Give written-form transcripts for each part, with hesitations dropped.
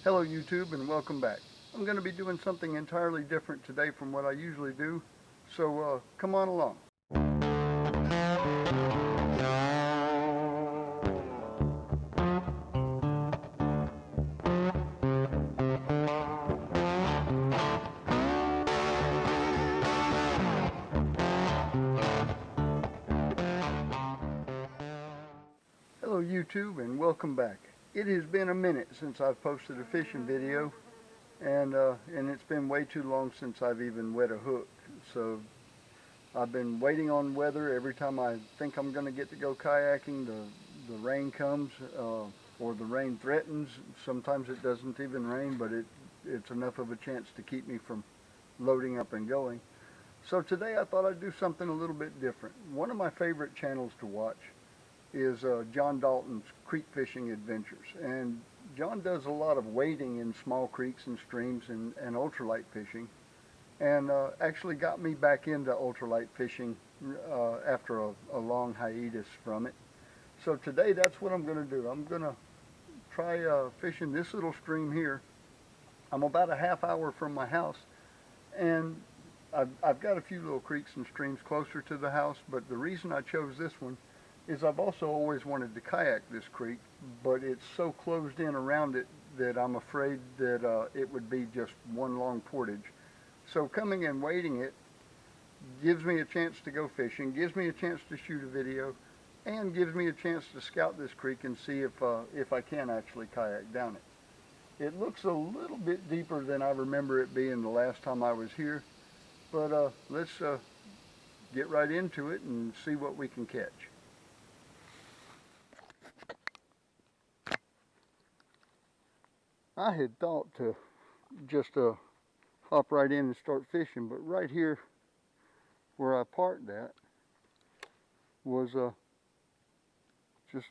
Hello YouTube and welcome back. I'm going to be doing something entirely different today from what I usually do, so come on along. Hello YouTube and welcome back. It has been a minute since I've posted a fishing video, and it's been way too long since I've even wet a hook. So I've been waiting on weather. Every time I think I'm going to get to go kayaking, the rain comes, or the rain threatens. Sometimes it doesn't even rain, but it's enough of a chance to keep me from loading up and going. So today I thought I'd do something a little bit different. One of my favorite channels to watch is John Dalton's Creek Fishing Adventures, and John does a lot of wading in small creeks and streams and ultralight fishing, and actually got me back into ultralight fishing after a long hiatus from it. So today that's what I'm going to do. I'm going to try fishing this little stream here. I'm about a half hour from my house, and I've got a few little creeks and streams closer to the house, but the reason I chose this one is I've also always wanted to kayak this creek, but it's so closed in around it that I'm afraid that it would be just one long portage. So coming and wading it gives me a chance to go fishing, gives me a chance to shoot a video, and gives me a chance to scout this creek and see if I can actually kayak down it. It looks a little bit deeper than I remember it being the last time I was here, but let's get right into it and see what we can catch. I had thought to just hop right in and start fishing, but right here where I parked at was just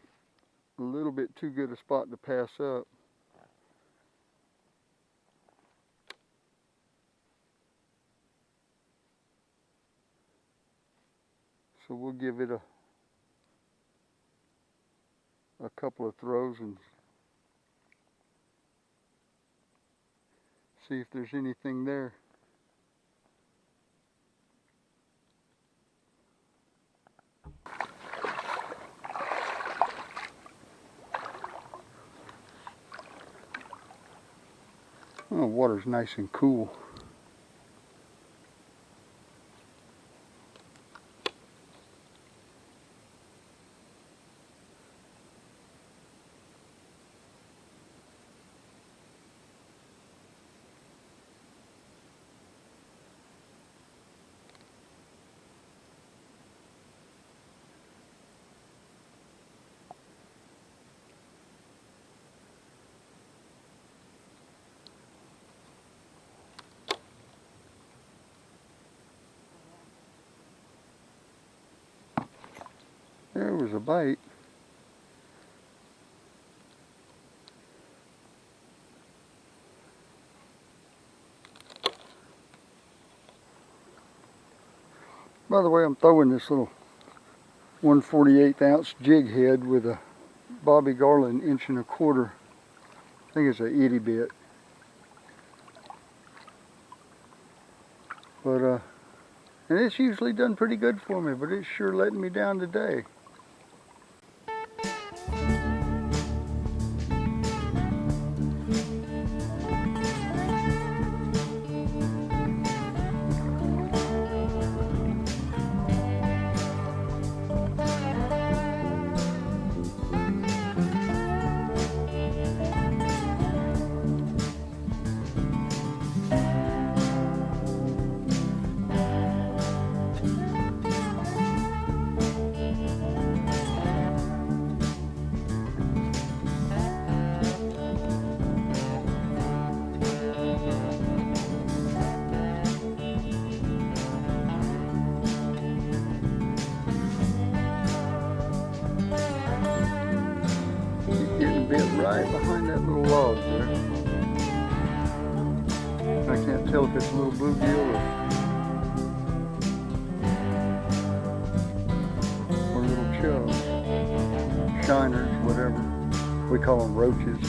a little bit too good a spot to pass up. So we'll give it a couple of throws and see if there's anything there. Oh, water's nice and cool. There was a bite. By the way, I'm throwing this little 1/48 ounce jig head with a Bobby Garland 1¼ inch. I think it's an itty bit. But and it's usually done pretty good for me, but it's sure letting me down today. Right behind that little log there. I can't tell if it's a little bluegill or little chubs, shiners, whatever. We call them roaches.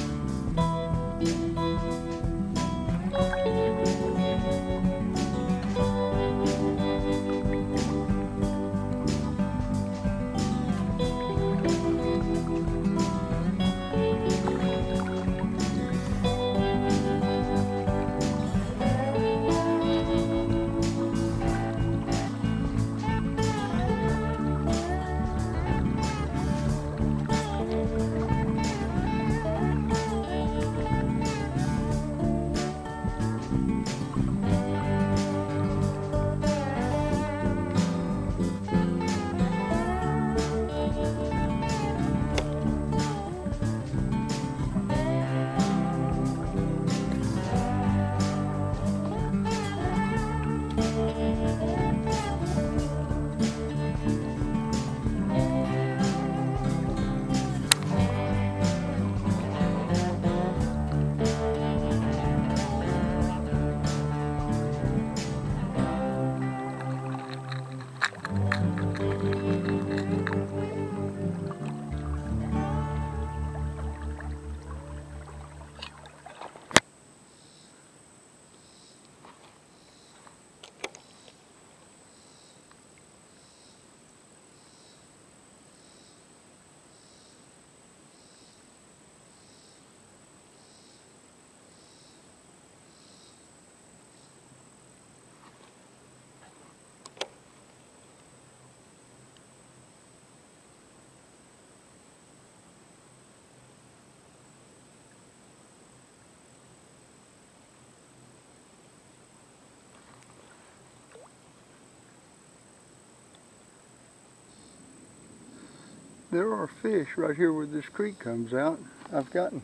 There are fish right here where this creek comes out. I've gotten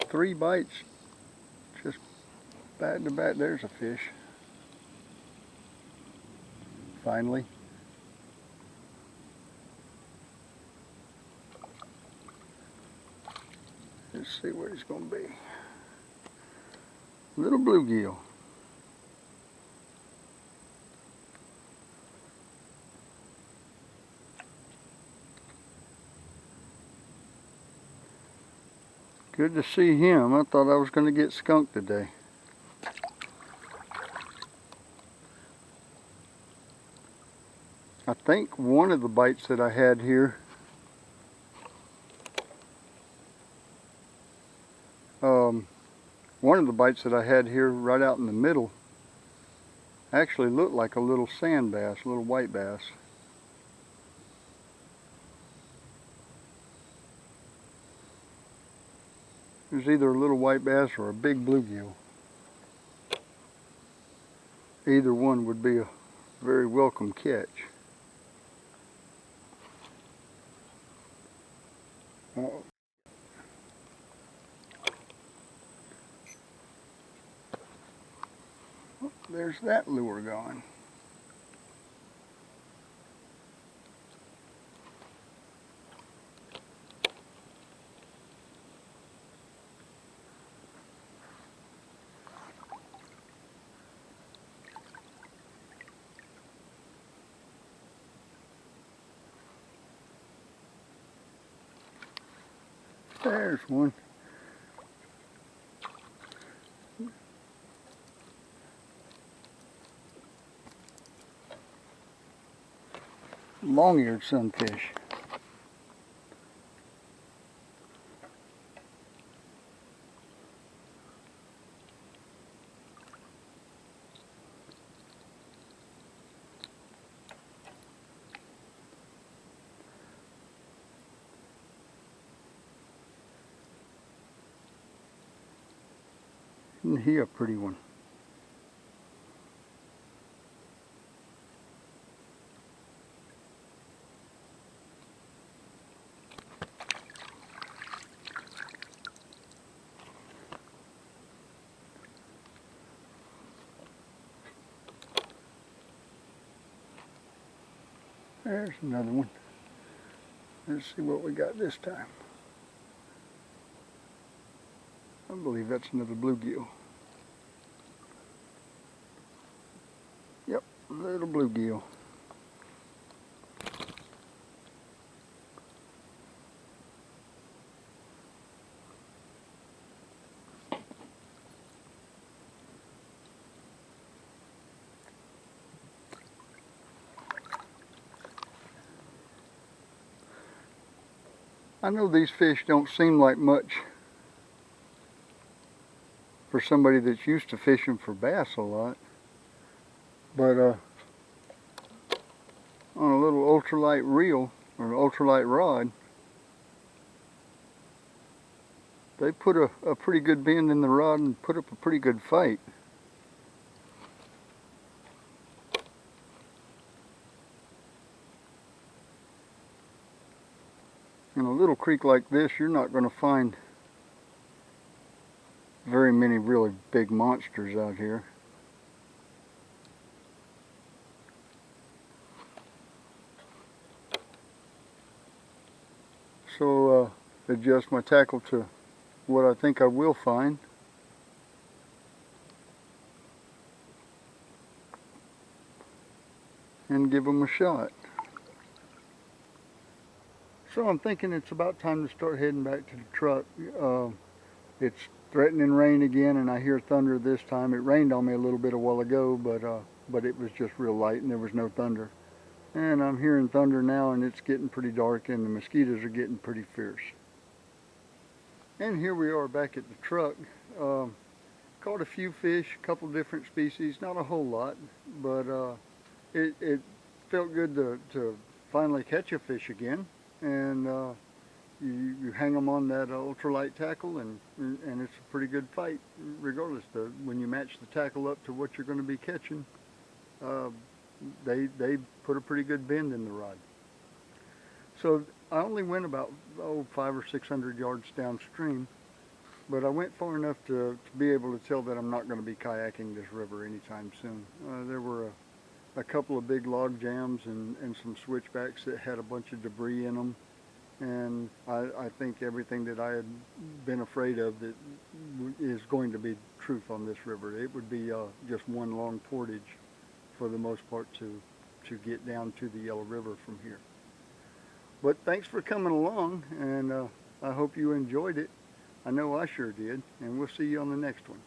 3 bites just back to back. There's a fish. Finally. Let's see where he's going to be. Little bluegill. Good to see him. I thought I was going to get skunked today. I think one of the bites that I had here right out in the middle actually looked like a little sand bass, a little white bass. It was either a little white bass or a big bluegill. Either one would be a very welcome catch. Uh-oh. There's that lure gone. There's one. Long-eared sunfish. Isn't he a pretty one? There's another one. Let's see what we got this time. I believe that's another bluegill. Yep, little bluegill. I know these fish don't seem like much for somebody that's used to fishing for bass a lot, but on a little ultralight reel or ultralight rod, they put a pretty good bend in the rod and put up a pretty good fight. In a little creek like this, you're not going to find very many really big monsters out here. So adjust my tackle to what I think I will find. And give them a shot. So I'm thinking it's about time to start heading back to the truck. It's threatening rain again, and I hear thunder this time. It rained on me a little bit a while ago, but it was just real light and there was no thunder. And I'm hearing thunder now, and it's getting pretty dark, and the mosquitoes are getting pretty fierce. And here we are back at the truck. Caught a few fish, a couple different species, not a whole lot, but it felt good to finally catch a fish again. And you hang them on that ultralight tackle, and it's a pretty good fight, regardless. When you match the tackle up to what you're going to be catching, they put a pretty good bend in the rod. So I only went about 500 or 600 yards downstream, but I went far enough to be able to tell that I'm not going to be kayaking this river anytime soon. There were a couple of big log jams and some switchbacks that had a bunch of debris in them, and I think everything that I had been afraid of that is going to be truth on this river. It would be just one long portage for the most part to get down to the Yellow River from here. But thanks for coming along, and I hope you enjoyed it. I know I sure did, and we'll see you on the next one.